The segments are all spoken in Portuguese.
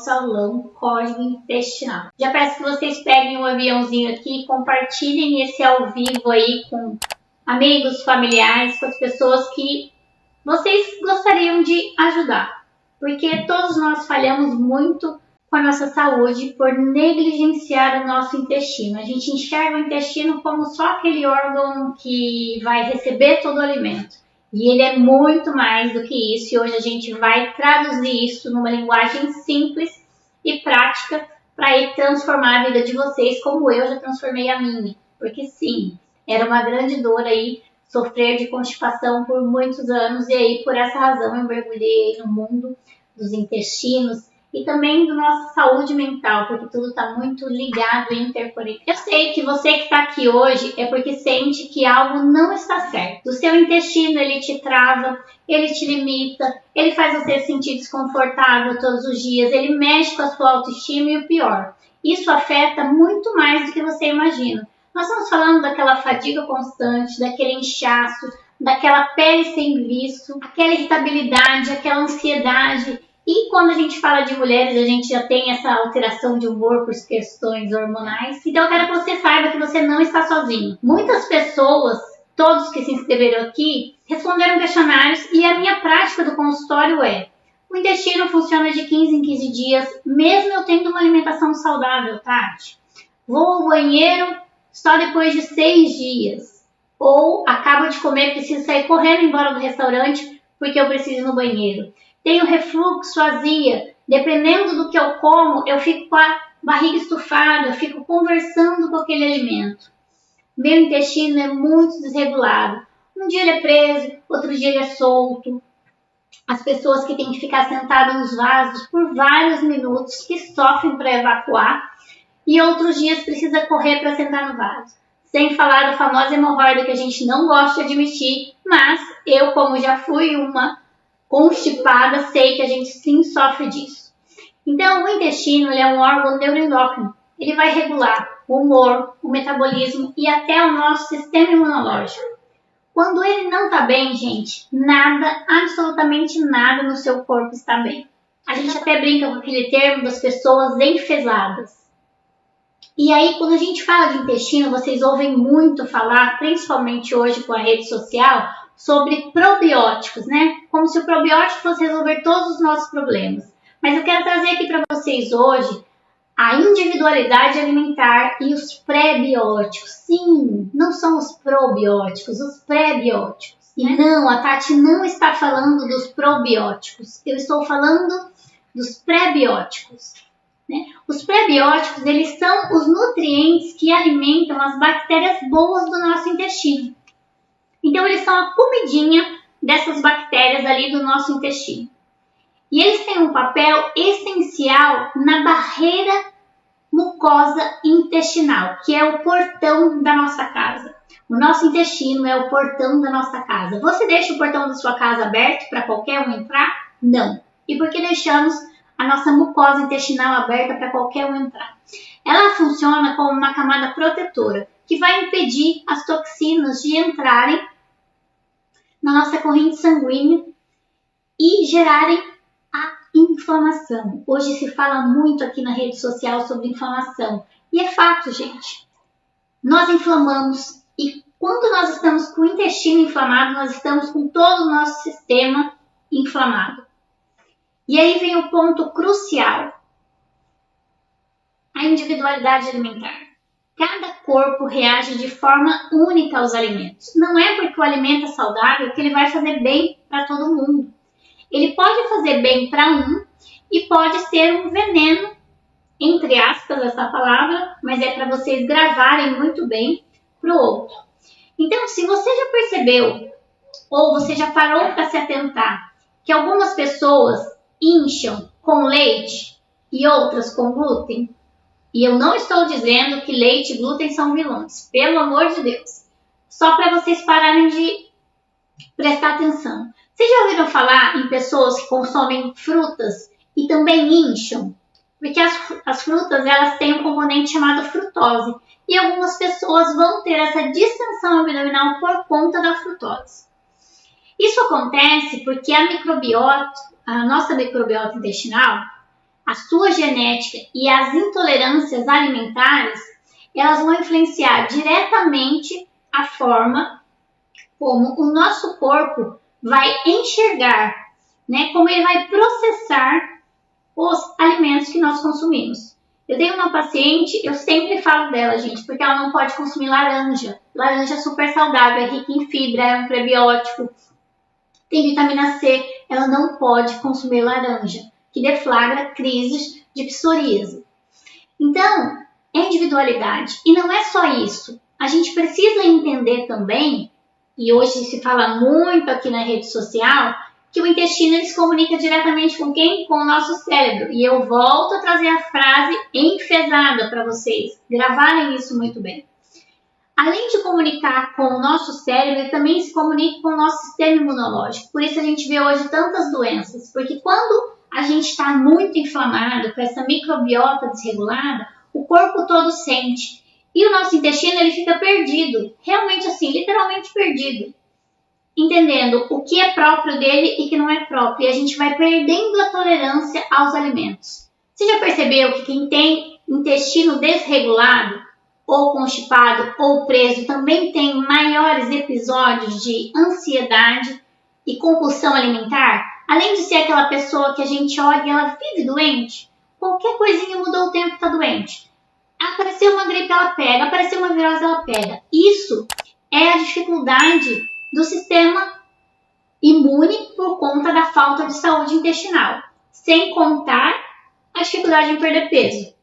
salão Código Intestinal. Já peço que vocês peguem um aviãozinho aqui e compartilhem esse ao vivo aí com amigos, familiares, com as pessoas que vocês gostariam de ajudar. Porque todos nós falhamos muito com a nossa saúde por negligenciar o nosso intestino. A gente enxerga o intestino como só aquele órgão que vai receber todo o alimento. E ele é muito mais do que isso, e hoje a gente vai traduzir isso numa linguagem simples e prática para ir transformar a vida de vocês como eu já transformei a minha. Porque sim, era uma grande dor aí sofrer de constipação por muitos anos, e aí por essa razão eu mergulhei no mundo dos intestinos e também da nossa saúde mental, porque tudo está muito ligado e interconectado. Eu sei que você que está aqui hoje é porque sente que algo não está certo. O seu intestino, ele te trava, ele te limita, ele faz você se sentir desconfortável todos os dias, ele mexe com a sua autoestima e o pior, isso afeta muito mais do que você imagina. Nós estamos falando daquela fadiga constante, daquele inchaço, daquela pele sem viço, aquela irritabilidade, aquela ansiedade. E quando a gente fala de mulheres, a gente já tem essa alteração de humor por questões hormonais. Então eu quero que você saiba que você não está sozinho. Muitas pessoas, todos que se inscreveram aqui, responderam questionários e a minha prática do consultório é: o intestino funciona de 15 em 15 dias, mesmo eu tendo uma alimentação saudável, Tati. Vou ao banheiro só depois de 6 dias. Ou acabo de comer, preciso sair correndo embora do restaurante porque eu preciso ir no banheiro. Tenho refluxo, azia, dependendo do que eu como, eu fico com a barriga estufada, eu fico conversando com aquele alimento. Meu intestino é muito desregulado. Um dia ele é preso, outro dia ele é solto. As pessoas que têm que ficar sentadas nos vasos por vários minutos, que sofrem para evacuar, e outros dias precisa correr para sentar no vaso. Sem falar da famosa hemorroida que a gente não gosta de admitir, mas eu, como já fui uma constipada, sei que a gente sim sofre disso. Então, o intestino ele é um órgão neuroendócrino. Ele vai regular o humor, o metabolismo e até o nosso sistema imunológico. Quando ele não está bem, gente, nada, absolutamente nada no seu corpo está bem. A gente até brinca com aquele termo das pessoas enfesadas. E aí, quando a gente fala de intestino, vocês ouvem muito falar, principalmente hoje com a rede social, sobre probióticos, né? Como se o probiótico fosse resolver todos os nossos problemas. Mas eu quero trazer aqui para vocês hoje a individualidade alimentar e os pré-bióticos. Sim, não são os probióticos, os pré-bióticos. E não, a Tati não está falando dos probióticos. Eu estou falando dos pré-bióticos. Né? Os pré-bióticos, eles são os nutrientes que alimentam as bactérias boas do nosso intestino. Então, eles são a comidinha dessas bactérias ali do nosso intestino. E eles têm um papel essencial na barreira mucosa intestinal, que é o portão da nossa casa. O nosso intestino é o portão da nossa casa. Você deixa o portão da sua casa aberto para qualquer um entrar? Não. E por que deixamos a nossa mucosa intestinal aberta para qualquer um entrar? Ela funciona como uma camada protetora, que vai impedir as toxinas de entrarem na nossa corrente sanguínea e gerarem a inflamação. Hoje se fala muito aqui na rede social sobre inflamação. E é fato, gente. Nós inflamamos e quando nós estamos com o intestino inflamado, nós estamos com todo o nosso sistema inflamado. E aí vem o ponto crucial. A individualidade alimentar. Cada corpo reage de forma única aos alimentos. Não é porque o alimento é saudável que ele vai fazer bem para todo mundo. Ele pode fazer bem para um e pode ser um veneno, entre aspas, essa palavra, mas é para vocês gravarem muito bem para o outro. Então, se você já percebeu ou você já parou para se atentar que algumas pessoas incham com leite e outras com glúten, e eu não estou dizendo que leite e glúten são vilões, pelo amor de Deus. Só para vocês pararem de prestar atenção. Vocês já ouviram falar em pessoas que consomem frutas e também incham? Porque as frutas elas têm um componente chamado frutose. E algumas pessoas vão ter essa distensão abdominal por conta da frutose. Isso acontece porque a nossa microbiota intestinal, a sua genética e as intolerâncias alimentares, elas vão influenciar diretamente a forma como o nosso corpo vai enxergar, né? Como ele vai processar os alimentos que nós consumimos. Eu tenho uma paciente, eu sempre falo dela, gente, porque ela não pode consumir laranja. Laranja é super saudável, é rica em fibra, é um prebiótico, tem vitamina C. Ela não pode consumir laranja, que deflagra crises de psoríase. Então, é individualidade. E não é só isso. A gente precisa entender também, e hoje se fala muito aqui na rede social, que o intestino ele se comunica diretamente com quem? Com o nosso cérebro. E eu volto a trazer a frase enfesada para vocês gravarem isso muito bem. Além de comunicar com o nosso cérebro, ele também se comunica com o nosso sistema imunológico. Por isso a gente vê hoje tantas doenças. Porque quando a gente está muito inflamado, com essa microbiota desregulada, o corpo todo sente. E o nosso intestino ele fica perdido. Realmente assim, literalmente perdido. Entendendo o que é próprio dele e o que não é próprio. E a gente vai perdendo a tolerância aos alimentos. Você já percebeu que quem tem intestino desregulado, ou constipado, ou preso, também tem maiores episódios de ansiedade e compulsão alimentar? Além de ser aquela pessoa que a gente olha e ela vive doente, qualquer coisinha mudou o tempo está doente. Apareceu uma gripe, ela pega. Apareceu uma virose, ela pega. Isso é a dificuldade do sistema imune por conta da falta de saúde intestinal. Sem contar a dificuldade em perder peso.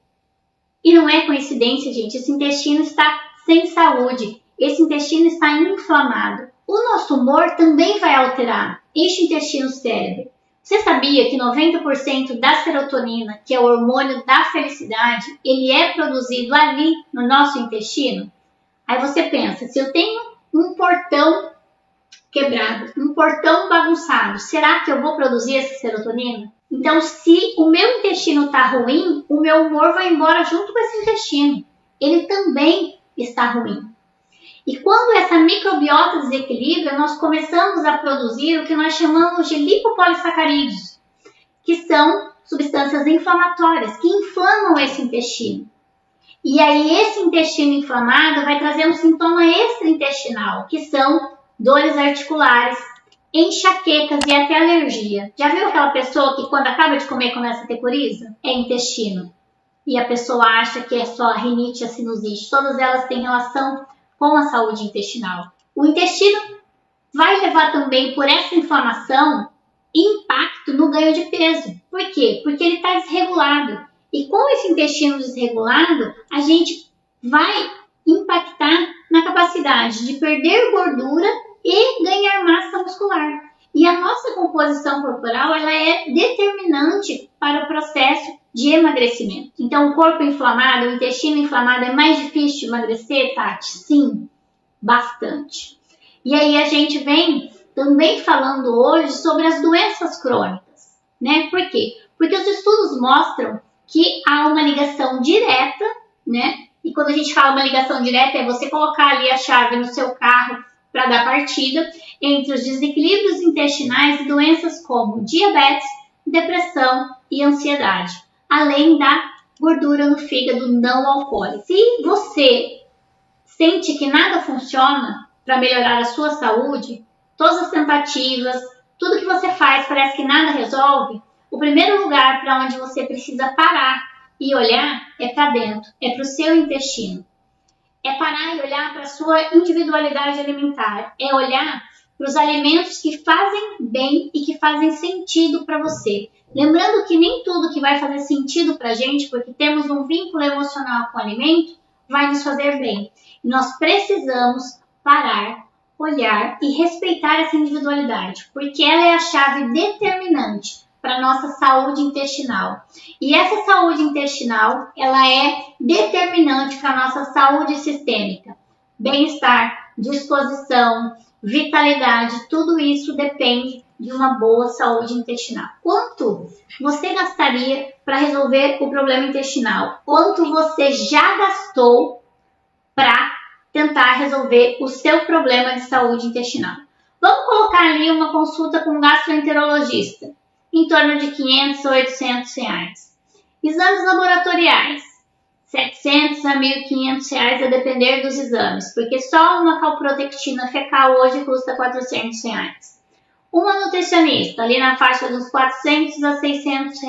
E não é coincidência, gente. Esse intestino está sem saúde. Esse intestino está inflamado. O nosso humor também vai alterar este intestino-cérebro. Você sabia que 90% da serotonina, que é o hormônio da felicidade, ele é produzido ali no nosso intestino? Aí você pensa, se eu tenho um portão quebrado, um portão bagunçado, será que eu vou produzir essa serotonina? Então, se o meu intestino está ruim, o meu humor vai embora junto com esse intestino. Ele também está ruim. E quando essa microbiota desequilibra, nós começamos a produzir o que nós chamamos de lipopolissacarídeos, que são substâncias inflamatórias, que inflamam esse intestino. E aí esse intestino inflamado vai trazer um sintoma extraintestinal, que são dores articulares, enxaquecas e até alergia. Já viu aquela pessoa que quando acaba de comer começa a ter coriza? É intestino. E a pessoa acha que é só a rinite e a sinusite. Todas elas têm relação com a saúde intestinal. O intestino vai levar também por essa inflamação impacto no ganho de peso. Por quê? Porque ele está desregulado. E com esse intestino desregulado, a gente vai impactar na capacidade de perder gordura e ganhar massa muscular. E a nossa composição corporal ela é determinante para o processo de emagrecimento. Então, o corpo inflamado, o intestino inflamado, é mais difícil de emagrecer, Tati? Sim, bastante. E aí a gente vem também falando hoje sobre as doenças crônicas, né? Por quê? Porque os estudos mostram que há uma ligação direta, né? E quando a gente fala uma ligação direta, é você colocar ali a chave no seu carro para dar partida entre os desequilíbrios intestinais e doenças como diabetes, depressão e ansiedade, além da gordura no fígado não alcoólico. Se você sente que nada funciona para melhorar a sua saúde, todas as tentativas, tudo que você faz parece que nada resolve, o primeiro lugar para onde você precisa parar e olhar é para dentro, é para o seu intestino. É parar e olhar para a sua individualidade alimentar. É olhar para os alimentos que fazem bem e que fazem sentido para você. Lembrando que nem tudo que vai fazer sentido para a gente, porque temos um vínculo emocional com o alimento, vai nos fazer bem. E nós precisamos parar, olhar e respeitar essa individualidade, porque ela é a chave determinante para a nossa saúde intestinal. E essa saúde intestinal, ela é determinante para a nossa saúde sistêmica. Bem-estar, disposição, vitalidade, tudo isso depende de uma boa saúde intestinal. Quanto você gastaria para resolver o problema intestinal? Quanto você já gastou para tentar resolver o seu problema de saúde intestinal? Vamos colocar ali uma consulta com um gastroenterologista, em torno de R$500 a R$800. Exames laboratoriais, R$700 a R$1.500 a depender dos exames, porque só uma calprotectina fecal hoje custa R$400. Uma nutricionista, ali na faixa dos R$400 a R$600.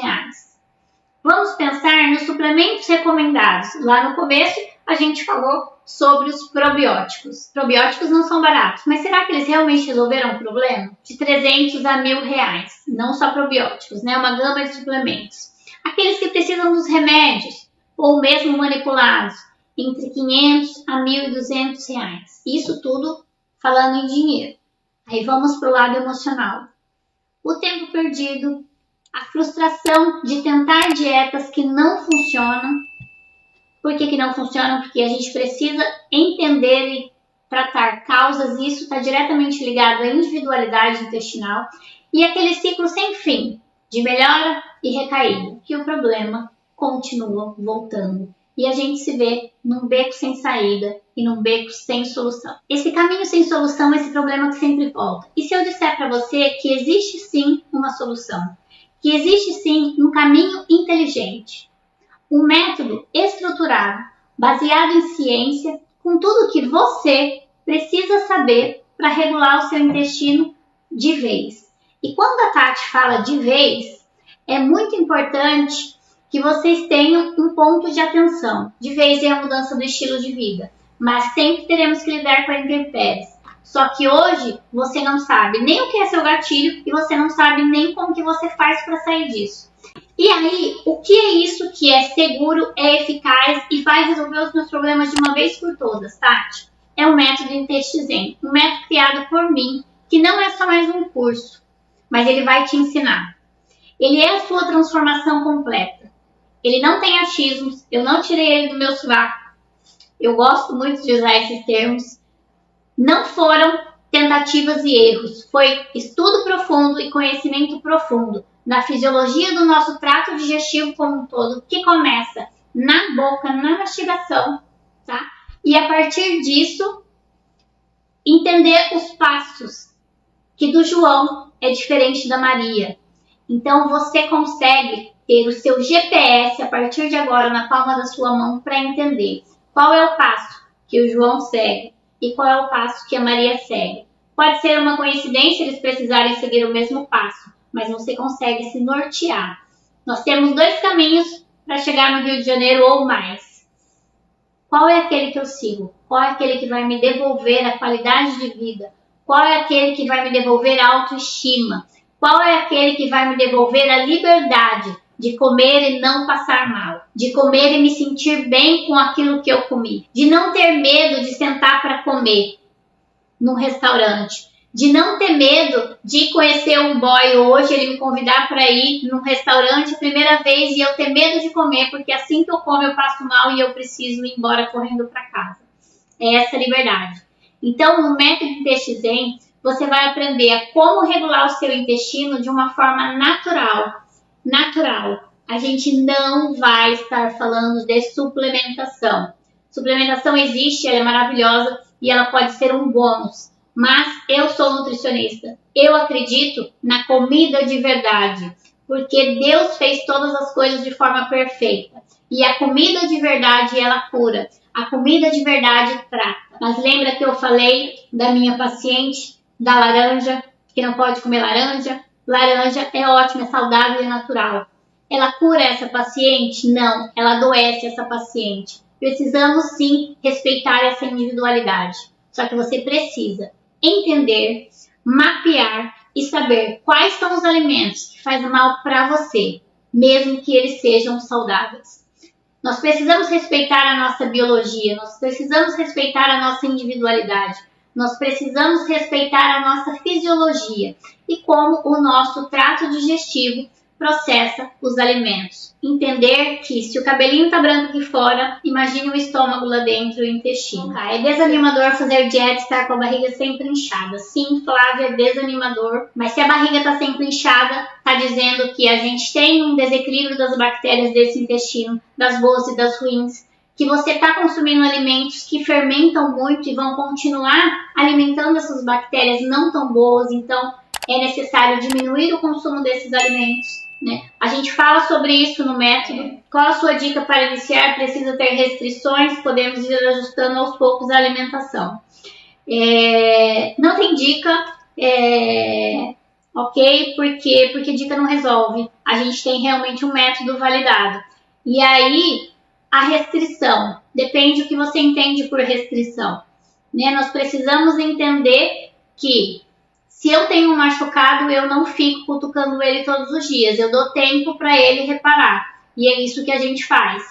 Vamos pensar nos suplementos recomendados. Lá no começo a gente falou sobre os probióticos. Probióticos não são baratos, mas será que eles realmente resolveram o problema? De R$300 a R$1.000, não só probióticos, né? Uma gama de suplementos. Aqueles que precisam dos remédios, ou mesmo manipulados, entre R$500 a R$1.200. Isso tudo falando em dinheiro. Aí vamos para o lado emocional. O tempo perdido, a frustração de tentar dietas que não funcionam. Por que não funcionam? Porque a gente precisa entender e tratar causas, e isso está diretamente ligado à individualidade intestinal e aquele ciclo sem fim de melhora e recaída, que o problema continua voltando. E a gente se vê num beco sem saída e num beco sem solução. Esse caminho sem solução é esse problema que sempre volta. E se eu disser para você que existe sim uma solução, que existe sim um caminho inteligente, um método estruturado, baseado em ciência, com tudo que você precisa saber para regular o seu intestino de vez. E quando a Tati fala de vez, é muito importante que vocês tenham um ponto de atenção. De vez é a mudança do estilo de vida, mas sempre teremos que lidar com as intempéries. Só que hoje você não sabe nem o que é seu gatilho e você não sabe nem como que você faz para sair disso. E aí, o que é isso que é seguro, é eficaz e vai resolver os meus problemas de uma vez por todas, Tati? É o método IntestiZen, um método criado por mim, que não é só mais um curso, mas ele vai te ensinar. Ele é a sua transformação completa. Ele não tem achismos, eu não tirei ele do meu sovaco. Eu gosto muito de usar esses termos. Não foram tentativas e erros, foi estudo profundo e conhecimento profundo na fisiologia do nosso trato digestivo como um todo, que começa na boca, na mastigação, tá? E a partir disso, entender os passos, que do João é diferente da Maria. Então você consegue ter o seu GPS a partir de agora na palma da sua mão para entender qual é o passo que o João segue e qual é o passo que a Maria segue. Pode ser uma coincidência eles precisarem seguir o mesmo passo, mas você consegue se nortear. Nós temos 2 caminhos para chegar no Rio de Janeiro ou mais. Qual é aquele que eu sigo? Qual é aquele que vai me devolver a qualidade de vida? Qual é aquele que vai me devolver a autoestima? Qual é aquele que vai me devolver a liberdade de comer e não passar mal, de comer e me sentir bem com aquilo que eu comi, de não ter medo de sentar para comer num restaurante, de não ter medo de conhecer um boy hoje, ele me convidar para ir num restaurante a primeira vez e eu ter medo de comer, porque assim que eu como eu passo mal e eu preciso ir embora correndo para casa. É essa liberdade. Então, no método IntestiZen, você vai aprender a como regular o seu intestino de uma forma natural. A gente não vai estar falando de suplementação. Suplementação existe, ela é maravilhosa e ela pode ser um bônus. Mas eu sou nutricionista. Eu acredito na comida de verdade. Porque Deus fez todas as coisas de forma perfeita. E a comida de verdade, ela cura. A comida de verdade trata. Mas lembra que eu falei da minha paciente, da laranja, que não pode comer laranja? Laranja é ótima, é saudável e é natural. Ela cura essa paciente? Não, ela adoece essa paciente. Precisamos sim respeitar essa individualidade. Só que você precisa entender, mapear e saber quais são os alimentos que fazem mal para você, mesmo que eles sejam saudáveis. Nós precisamos respeitar a nossa biologia, nós precisamos respeitar a nossa individualidade. Nós precisamos respeitar a nossa fisiologia e como o nosso trato digestivo processa os alimentos. Entender que se o cabelinho tá branco aqui fora, imagine o estômago lá dentro, o intestino. É desanimador fazer dieta e estar com a barriga sempre inchada. Sim, Flávia, é desanimador. Mas se a barriga tá sempre inchada, tá dizendo que a gente tem um desequilíbrio das bactérias desse intestino, das boas e das ruins. Que você está consumindo alimentos que fermentam muito e vão continuar alimentando essas bactérias não tão boas, então é necessário diminuir o consumo desses alimentos. né? A gente fala sobre isso no método. Qual a sua dica para iniciar? Precisa ter restrições? Podemos ir ajustando aos poucos a alimentação. Não tem dica, ok? Porque dica não resolve. A gente tem realmente um método validado. E aí, a restrição. Depende do que você entende por restrição, né? Nós precisamos entender que se eu tenho um machucado, eu não fico cutucando ele todos os dias. Eu dou tempo para ele reparar. E é isso que a gente faz.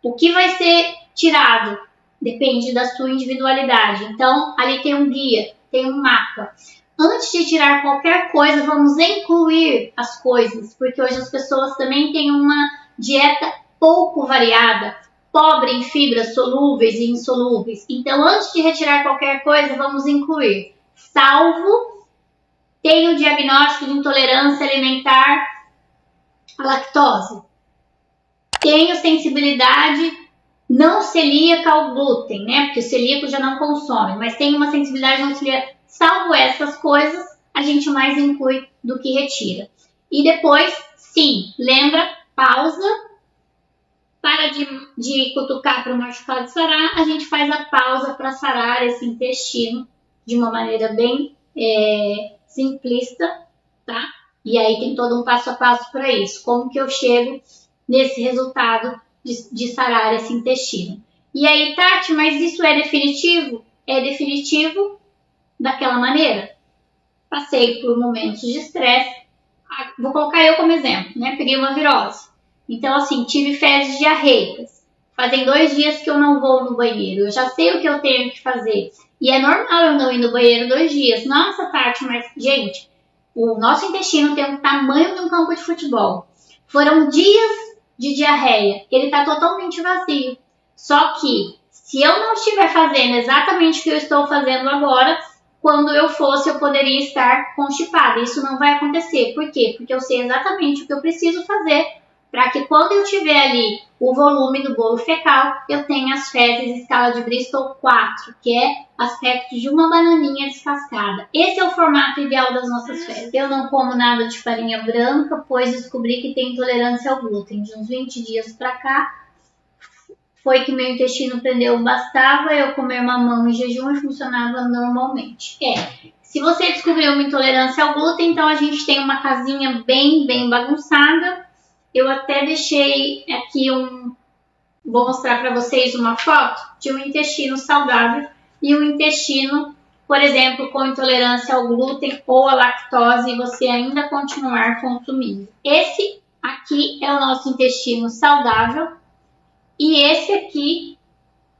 O que vai ser tirado depende da sua individualidade. Então, ali tem um guia, tem um mapa. Antes de tirar qualquer coisa, vamos incluir as coisas. Porque hoje as pessoas também têm uma dieta pouco variada, pobre em fibras solúveis e insolúveis. Então, antes de retirar qualquer coisa, vamos incluir. Salvo, tenho diagnóstico de intolerância alimentar à lactose. Tenho sensibilidade não celíaca ao glúten, né? Porque o celíaco já não consome, mas tem uma sensibilidade não celíaca. Salvo essas coisas, a gente mais inclui do que retira. E depois, sim, lembra, pausa. Para de cutucar para o machucado sarar, a gente faz a pausa para sarar esse intestino de uma maneira bem simplista, tá? E aí tem todo um passo a passo para isso. Como que eu chego nesse resultado de sarar esse intestino? E aí, Tati, mas isso é definitivo? É definitivo daquela maneira. Passei por momentos de estresse. Vou colocar eu como exemplo, né? Peguei uma virose. Então, assim, tive fezes diarreicas. Fazem 2 dias que eu não vou no banheiro. Eu já sei o que eu tenho que fazer. E é normal eu não ir no banheiro 2 dias. Nossa, Tati, mas, gente, o nosso intestino tem o tamanho de um campo de futebol. Foram dias de diarreia. Ele está totalmente vazio. Só que, se eu não estiver fazendo exatamente o que eu estou fazendo agora, quando eu fosse, eu poderia estar constipada. Isso não vai acontecer. Por quê? Porque eu sei exatamente o que eu preciso fazer para que quando eu tiver ali o volume do bolo fecal, eu tenha as fezes escala de Bristol 4, que é aspecto de uma bananinha descascada. Esse é o formato ideal das nossas fezes. Eu não como nada de farinha branca, pois descobri que tenho intolerância ao glúten. De uns 20 dias para cá, foi que meu intestino prendeu, bastava eu comer mamão em jejum e funcionava normalmente. Se você descobriu uma intolerância ao glúten, então a gente tem uma casinha bem bagunçada. Eu até deixei aqui vou mostrar para vocês uma foto de um intestino saudável e um intestino, por exemplo, com intolerância ao glúten ou à lactose e você ainda continuar consumindo. Esse aqui é o nosso intestino saudável e esse aqui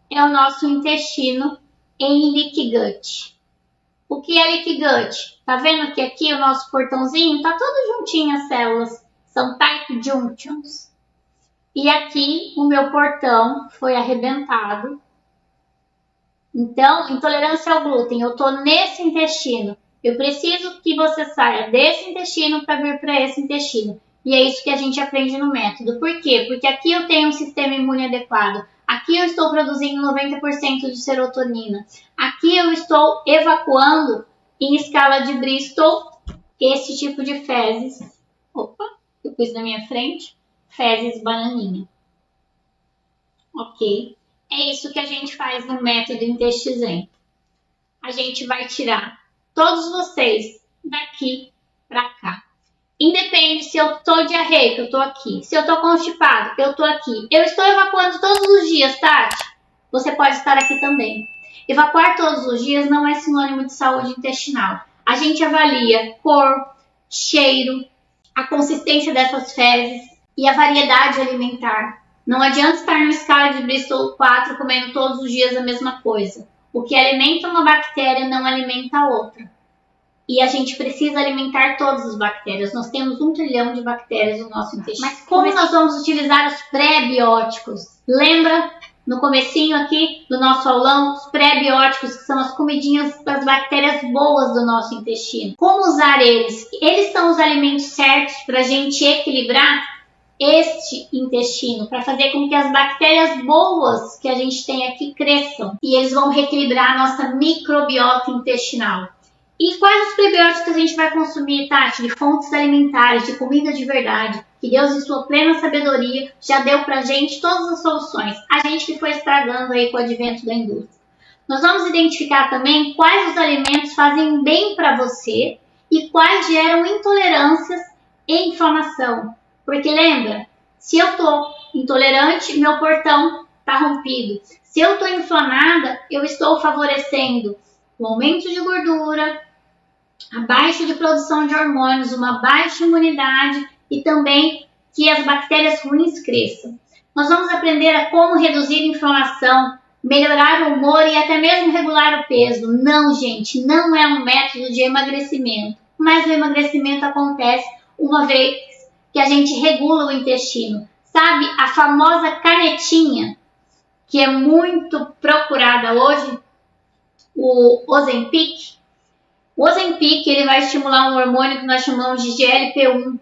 é o nosso intestino em leaky gut. O que é leaky gut? Tá vendo que aqui o nosso portãozinho tá todo juntinho as células. São tight junctions. E aqui o meu portão foi arrebentado. Então, intolerância ao glúten. Eu estou nesse intestino. Eu preciso que você saia desse intestino para vir para esse intestino. E é isso que a gente aprende no método. Por quê? Porque aqui eu tenho um sistema imune adequado. Aqui eu estou produzindo 90% de serotonina. Aqui eu estou evacuando em escala de Bristol esse tipo de fezes. Opa! Eu pus na minha frente, fezes bananinha. Ok? É isso que a gente faz no método Intestizem. A gente vai tirar todos vocês daqui para cá. Independe se eu tô diarreica, eu tô aqui. Se eu tô constipado, eu tô aqui. Eu estou evacuando todos os dias, Tati? Você pode estar aqui também. Evacuar todos os dias não é sinônimo de saúde intestinal. A gente avalia cor, cheiro, a consistência dessas fezes e a variedade alimentar. Não adianta estar numa escala de Bristol 4 comendo todos os dias a mesma coisa. O que alimenta uma bactéria não alimenta a outra. E a gente precisa alimentar todas as bactérias. Nós temos 1 trilhão de bactérias no nosso intestino. Mas como nós vamos utilizar os pré-bióticos? Lembra no comecinho aqui do nosso aulão, os pré-bióticos, que são as comidinhas das bactérias boas do nosso intestino. Como usar eles? Eles são os alimentos certos para a gente equilibrar este intestino, para fazer com que as bactérias boas que a gente tem aqui cresçam. E eles vão reequilibrar a nossa microbiota intestinal. E quais os prebióticos que a gente vai consumir, Tati? De fontes alimentares, de comida de verdade. que Deus, em sua plena sabedoria, já deu pra gente todas as soluções. A gente que foi estragando aí com o advento da indústria. Nós vamos identificar também quais os alimentos fazem bem para você e quais geram intolerâncias e inflamação. Porque lembra, se eu estou intolerante, meu portão está rompido. Se eu estou inflamada, eu estou favorecendo o aumento de gordura, a baixa de produção de hormônios, uma baixa imunidade e também que as bactérias ruins cresçam. Nós vamos aprender a como reduzir a inflamação, melhorar o humor e até mesmo regular o peso. Não, gente, não é um método de emagrecimento, mas o emagrecimento acontece uma vez que a gente regula o intestino. Sabe a famosa canetinha, que é muito procurada hoje, o Ozempic? O Ozempic, ele vai estimular um hormônio que nós chamamos de GLP-1.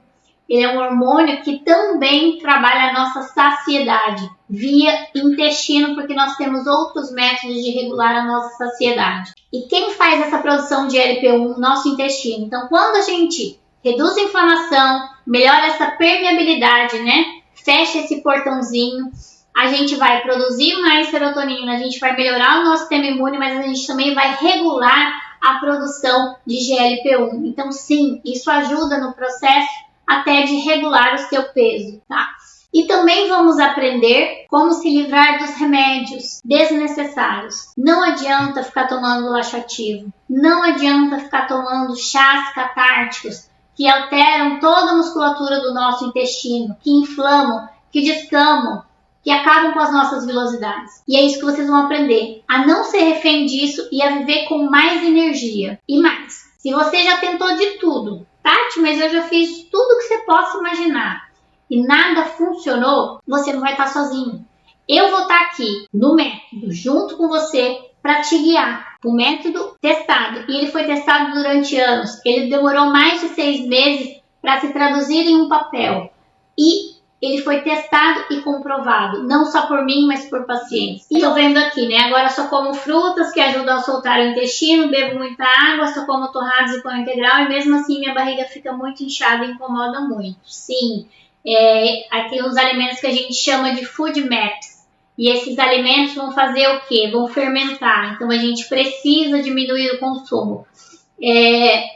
Ele é um hormônio que também trabalha a nossa saciedade via intestino, porque nós temos outros métodos de regular a nossa saciedade. E quem faz essa produção de GLP-1? Nosso intestino. Então, quando a gente reduz a inflamação, melhora essa permeabilidade, né? Fecha esse portãozinho, a gente vai produzir mais serotonina, a gente vai melhorar o nosso sistema imune, mas a gente também vai regular a produção de GLP-1. Então, sim, isso ajuda no processo até de regular o seu peso, tá? E também vamos aprender como se livrar dos remédios desnecessários. Não adianta ficar tomando laxativo, não adianta ficar tomando chás catárticos que alteram toda a musculatura do nosso intestino, que inflamam, que descamam, que acabam com as nossas vilosidades. E é isso que vocês vão aprender, a não ser refém disso e a viver com mais energia. E mais, se você já tentou de tudo, Tati, mas eu já fiz tudo que você possa imaginar e nada funcionou, você não vai estar sozinho. Eu vou estar aqui no método, junto com você, para te guiar. O método testado, e ele foi testado durante anos, ele demorou mais de 6 meses para se traduzir em um papel. E ele foi testado e comprovado, não só por mim, mas por pacientes. E eu vendo aqui, né? Agora só como frutas que ajudam a soltar o intestino, bebo muita água, só como torrados e pão integral, e mesmo assim minha barriga fica muito inchada e incomoda muito. Sim, aqui os alimentos que a gente chama de food maps. E esses alimentos vão fazer o quê? Vão fermentar. Então a gente precisa diminuir o consumo.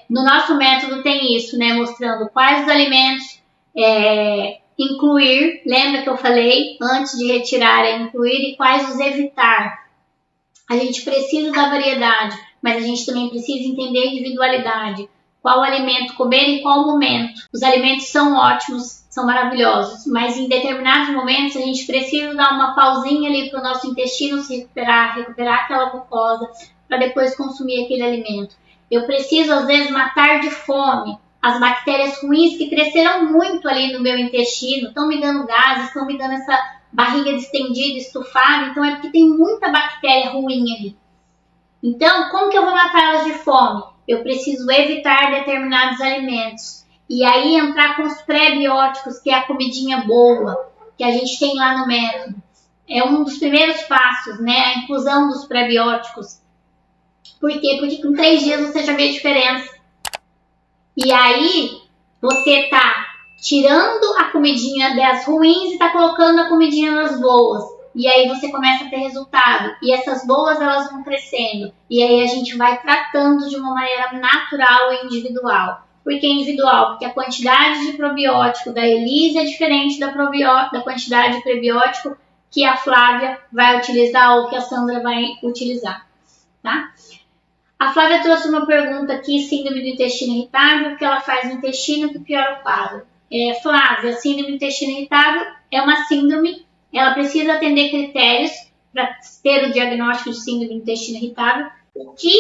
No nosso método tem isso, né? Mostrando quais os alimentos incluir, lembra que eu falei antes de retirar incluir e quais os evitar. A gente precisa da variedade, mas a gente também precisa entender a individualidade. Qual alimento comer em qual momento. Os alimentos são ótimos, são maravilhosos, mas em determinados momentos a gente precisa dar uma pausinha ali para o nosso intestino se recuperar aquela glucosa para depois consumir aquele alimento. Eu preciso às vezes matar de fome as bactérias ruins que cresceram muito ali no meu intestino, estão me dando gases, estão me dando essa barriga distendida, estufada, então é porque tem muita bactéria ruim ali. Então, como que eu vou matar elas de fome? Eu preciso evitar determinados alimentos. E aí entrar com os pré-bióticos, que é a comidinha boa, que a gente tem lá no método. É um dos primeiros passos, né? A inclusão dos pré-bióticos. Por quê? Porque com 3 dias você já vê a diferença. E aí, você tá tirando a comidinha das ruins e tá colocando a comidinha nas boas. E aí você começa a ter resultado. E essas boas, elas vão crescendo. E aí a gente vai tratando de uma maneira natural e individual. Por que individual? Porque a quantidade de probiótico da Elise é diferente da quantidade de prebiótico que a Flávia vai utilizar ou que a Sandra vai utilizar, tá? A Flávia trouxe uma pergunta aqui, síndrome do intestino irritável, o que ela faz no intestino que piora o quadro. Flávia, síndrome do intestino irritável é uma síndrome, ela precisa atender critérios para ter o diagnóstico de síndrome do intestino irritável. O que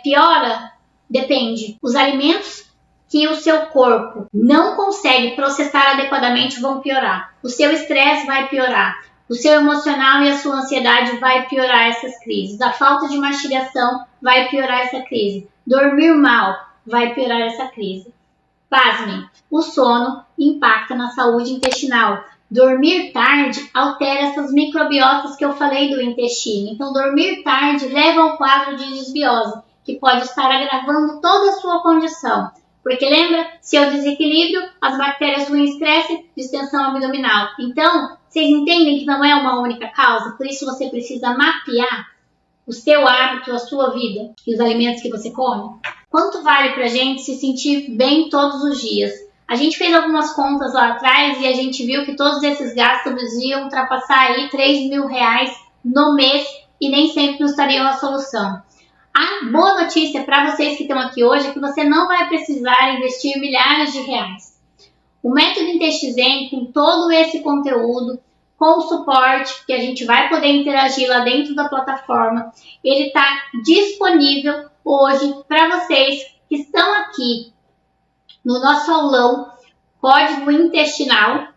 piora depende. Os alimentos que o seu corpo não consegue processar adequadamente vão piorar. O seu estresse vai piorar. O seu emocional e a sua ansiedade vai piorar essas crises. A falta de mastigação vai piorar essa crise. Dormir mal vai piorar essa crise. Pasmem, o sono impacta na saúde intestinal. Dormir tarde altera essas microbiotas que eu falei do intestino. Então, dormir tarde leva ao quadro de desbiose, que pode estar agravando toda a sua condição. Porque lembra, seu desequilíbrio, as bactérias ruins crescem, distensão abdominal. Então, vocês entendem que não é uma única causa, por isso você precisa mapear o seu hábito, a sua vida e os alimentos que você come. Quanto vale pra gente se sentir bem todos os dias? A gente fez algumas contas lá atrás e a gente viu que todos esses gastos iam ultrapassar aí R$3.000 no mês e nem sempre nos estariam a solução. A boa notícia para vocês que estão aqui hoje é que você não vai precisar investir milhares de reais. O método IntestiZen, com todo esse conteúdo, com o suporte que a gente vai poder interagir lá dentro da plataforma, ele está disponível hoje para vocês que estão aqui no nosso aulão Código Intestinal,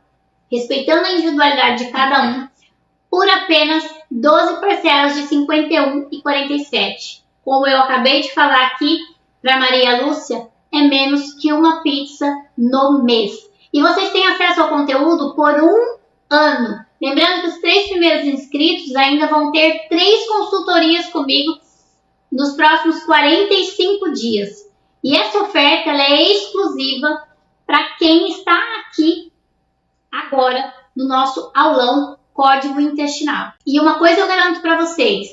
respeitando a individualidade de cada um, por apenas 12 parcelas de R$ 51,47. Como eu acabei de falar aqui para Maria Lúcia, é menos que uma pizza no mês. E vocês têm acesso ao conteúdo por um ano. Lembrando que os 3 primeiros inscritos ainda vão ter 3 consultorias comigo nos próximos 45 dias. E essa oferta ela é exclusiva para quem está aqui agora no nosso aulão Código Intestinal. E uma coisa eu garanto para vocês,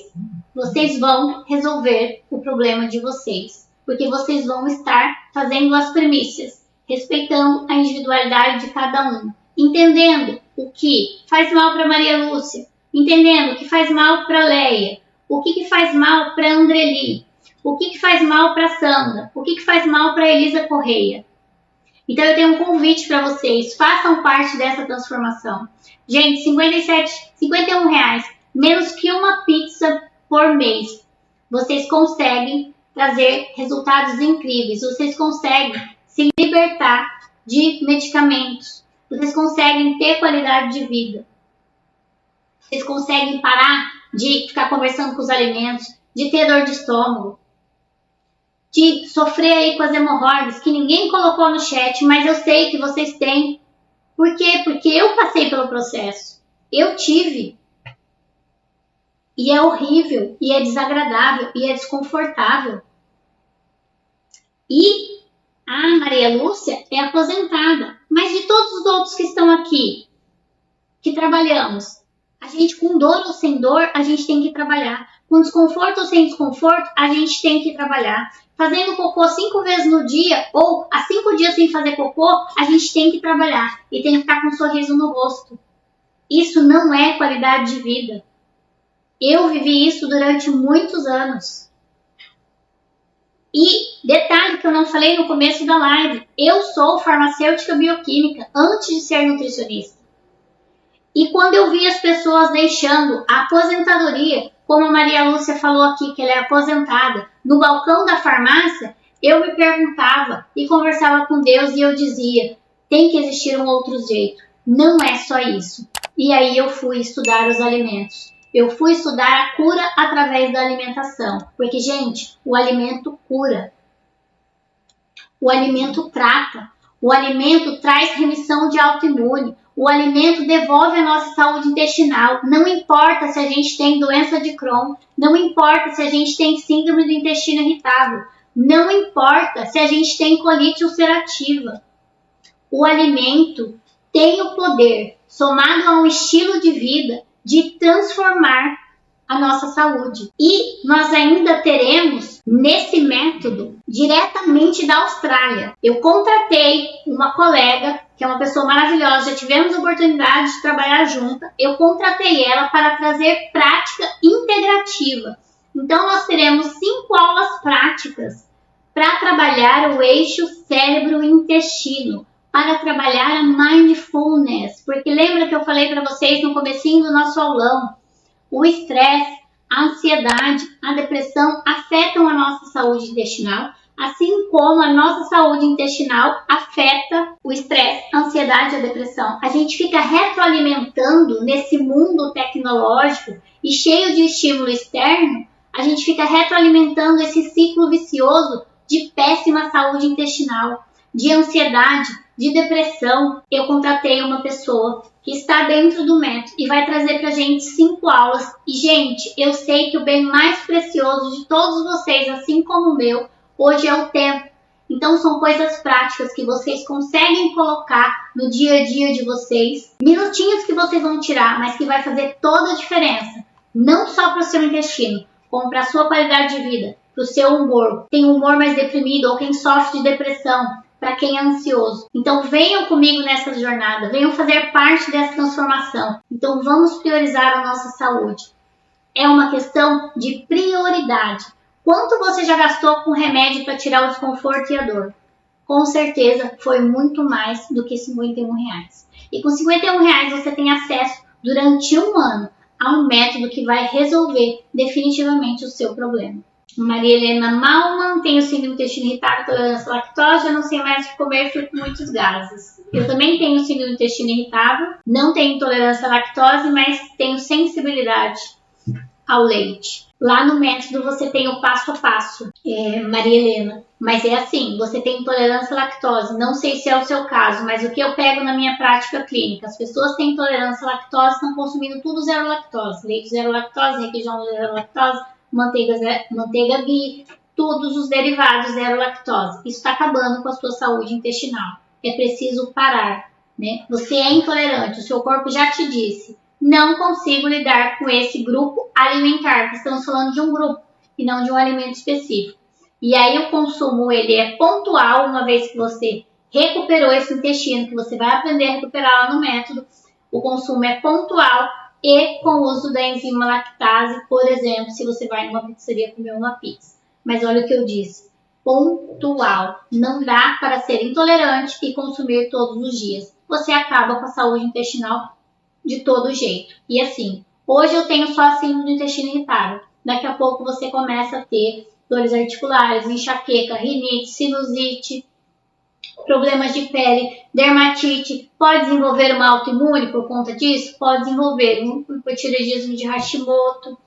vocês vão resolver o problema de vocês, porque vocês vão estar fazendo as premissas, respeitando a individualidade de cada um, entendendo o que faz mal para Maria Lúcia, entendendo o que faz mal para Leia, o que faz mal para Andreli, o que faz mal para Sandra, o que faz mal para Elisa Correia. Então eu tenho um convite para vocês, façam parte dessa transformação. Gente, R$51, menos que uma pizza por mês. Vocês conseguem trazer resultados incríveis, vocês conseguem se libertar de medicamentos, vocês conseguem ter qualidade de vida, vocês conseguem parar de ficar conversando com os alimentos, de ter dor de estômago, de sofrer aí com as hemorroidas, que ninguém colocou no chat, mas eu sei que vocês têm. Por quê? Porque eu passei pelo processo. Eu tive. E é horrível, e é desagradável, e é desconfortável. E a Maria Lúcia é aposentada. Mas de todos os outros que estão aqui, que trabalhamos, a gente com dor ou sem dor, a gente tem que trabalhar. Com desconforto ou sem desconforto, a gente tem que trabalhar. Fazendo cocô 5 vezes no dia, ou há 5 dias sem fazer cocô, a gente tem que trabalhar. E tem que ficar com um sorriso no rosto. Isso não é qualidade de vida. Eu vivi isso durante muitos anos. E detalhe que eu não falei no começo da live. Eu sou farmacêutica bioquímica antes de ser nutricionista. E quando eu vi as pessoas deixando a aposentadoria, como a Maria Lúcia falou aqui, que ela é aposentada, no balcão da farmácia, eu me perguntava e conversava com Deus e eu dizia, tem que existir um outro jeito, não é só isso. E aí eu fui estudar os alimentos, eu fui estudar a cura através da alimentação, porque gente, o alimento cura, o alimento trata, o alimento traz remissão de autoimune, o alimento devolve a nossa saúde intestinal. Não importa se a gente tem doença de Crohn, não importa se a gente tem síndrome do intestino irritável, não importa se a gente tem colite ulcerativa. O alimento tem o poder, somado a um estilo de vida, de transformar a nossa saúde. E nós ainda teremos, nesse método, diretamente da Austrália. Eu contratei uma colega, que é uma pessoa maravilhosa, já tivemos a oportunidade de trabalhar junto. Eu contratei ela para trazer prática integrativa. Então nós teremos 5 aulas práticas para trabalhar o eixo cérebro-intestino, para trabalhar a mindfulness. Porque lembra que eu falei para vocês no comecinho do nosso aulão, o estresse, a ansiedade, a depressão afetam a nossa saúde intestinal, assim como a nossa saúde intestinal afeta o estresse, a ansiedade e a depressão. A gente fica retroalimentando nesse mundo tecnológico e cheio de estímulo externo, a gente fica retroalimentando esse ciclo vicioso de péssima saúde intestinal, de ansiedade, de depressão. Eu contratei uma pessoa que está dentro do método e vai trazer pra gente 5 aulas. E, gente, eu sei que o bem mais precioso de todos vocês, assim como o meu, hoje é o tempo. Então são coisas práticas que vocês conseguem colocar no dia a dia de vocês, minutinhos que vocês vão tirar, mas que vai fazer toda a diferença, não só para o seu intestino, como para a sua qualidade de vida, para o seu humor, quem humor mais deprimido ou quem sofre de depressão, para quem é ansioso. Então venham comigo nessa jornada, venham fazer parte dessa transformação. Então vamos priorizar a nossa saúde. É uma questão de prioridade. Quanto você já gastou com remédio para tirar o desconforto e a dor? Com certeza foi muito mais do que R$51. E com R$51 você tem acesso durante um ano a um método que vai resolver definitivamente o seu problema. Maria Helena Malman, tenho síndrome do intestino irritável, intolerância à lactose, já não sei mais o que comer, fico com muitos gases. Eu também tenho síndrome do intestino irritável, não tenho intolerância à lactose, mas tenho sensibilidade ao leite. Lá no método você tem o passo a passo, Maria Helena. Mas é assim, você tem intolerância à lactose. Não sei se é o seu caso, mas o que eu pego na minha prática clínica, as pessoas têm intolerância à lactose, estão consumindo tudo zero lactose. Leite zero lactose, requeijão zero lactose, manteiga ghee, todos os derivados zero lactose. Isso está acabando com a sua saúde intestinal. É preciso parar, né? Você é intolerante, o seu corpo já te disse. Não consigo lidar com esse grupo alimentar, que estamos falando de um grupo e não de um alimento específico. E aí o consumo ele é pontual, uma vez que você recuperou esse intestino, que você vai aprender a recuperar lá no método. O consumo é pontual e com o uso da enzima lactase, por exemplo, se você vai numa pizzaria comer uma pizza. Mas olha o que eu disse, pontual. Não dá para ser intolerante e consumir todos os dias. Você acaba com a saúde intestinal de todo jeito. E assim, hoje eu tenho só síndrome do intestino irritável. Daqui a pouco você começa a ter dores articulares, enxaqueca, rinite, sinusite, problemas de pele, dermatite. Pode desenvolver uma autoimune por conta disso? Pode desenvolver um hipotireoidismo de Hashimoto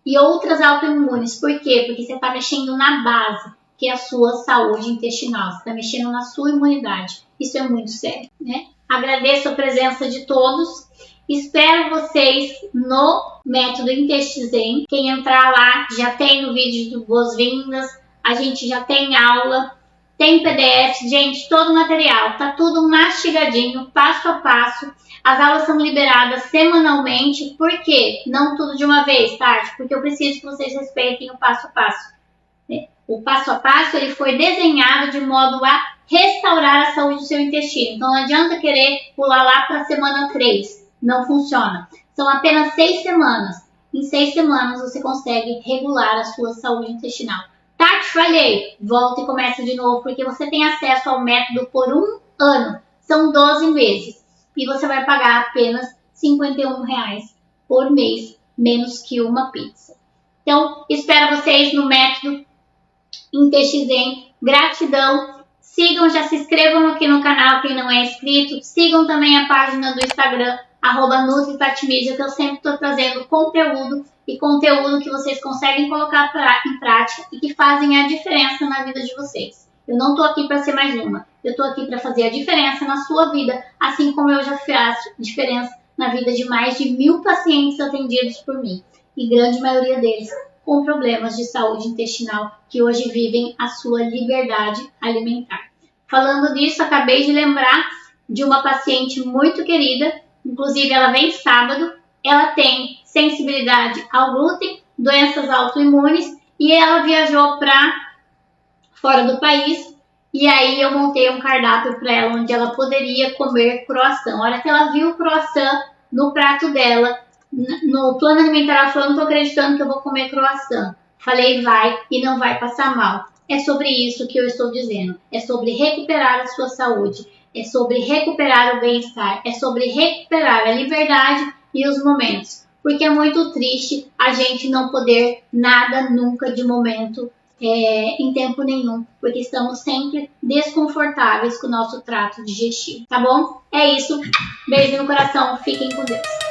e outras autoimunes. Por quê? Porque você está mexendo na base, que é a sua saúde intestinal. Você está mexendo na sua imunidade. Isso é muito sério, né? Agradeço a presença de todos. Espero vocês no método Intestizen. Quem entrar lá já tem no vídeo de boas-vindas. A gente já tem aula, tem PDF, gente, todo o material. Tá tudo mastigadinho, passo a passo. As aulas são liberadas semanalmente. Por quê? Não tudo de uma vez, tá? Porque eu preciso que vocês respeitem o passo a passo. O passo a passo ele foi desenhado de modo a restaurar a saúde do seu intestino. Então não adianta querer pular lá para a semana 3. Não funciona. São apenas 6 semanas. Em 6 semanas você consegue regular a sua saúde intestinal. Tati, falhei. Volta e começa de novo, porque você tem acesso ao método por um ano. São 12 meses. E você vai pagar apenas R$51 por mês, menos que uma pizza. Então, espero vocês no método Intestizen. Gratidão. Sigam, já se inscrevam aqui no canal quem não é inscrito. Sigam também a página do Instagram, @NutriTatiMedia, que eu sempre estou trazendo conteúdo e conteúdo que vocês conseguem colocar em prática e que fazem a diferença na vida de vocês. Eu não estou aqui para ser mais uma. Eu estou aqui para fazer a diferença na sua vida, assim como eu já faço diferença na vida de mais de 1000 pacientes atendidos por mim. E grande maioria deles com problemas de saúde intestinal que hoje vivem a sua liberdade alimentar. Falando nisso, acabei de lembrar de uma paciente muito querida, inclusive ela vem sábado, ela tem sensibilidade ao glúten, doenças autoimunes e ela viajou para fora do país e aí eu montei um cardápio para ela onde ela poderia comer croissant. A hora que ela viu o croissant no prato dela, no plano alimentar, ela falou, não estou acreditando que eu vou comer croissant. Falei, vai e não vai passar mal. É sobre isso que eu estou dizendo. É sobre recuperar a sua saúde. É sobre recuperar o bem-estar. É sobre recuperar a liberdade e os momentos. Porque é muito triste a gente não poder nada nunca de momento em tempo nenhum. Porque estamos sempre desconfortáveis com o nosso trato digestivo. Tá bom? É isso. Beijo no coração. Fiquem com Deus.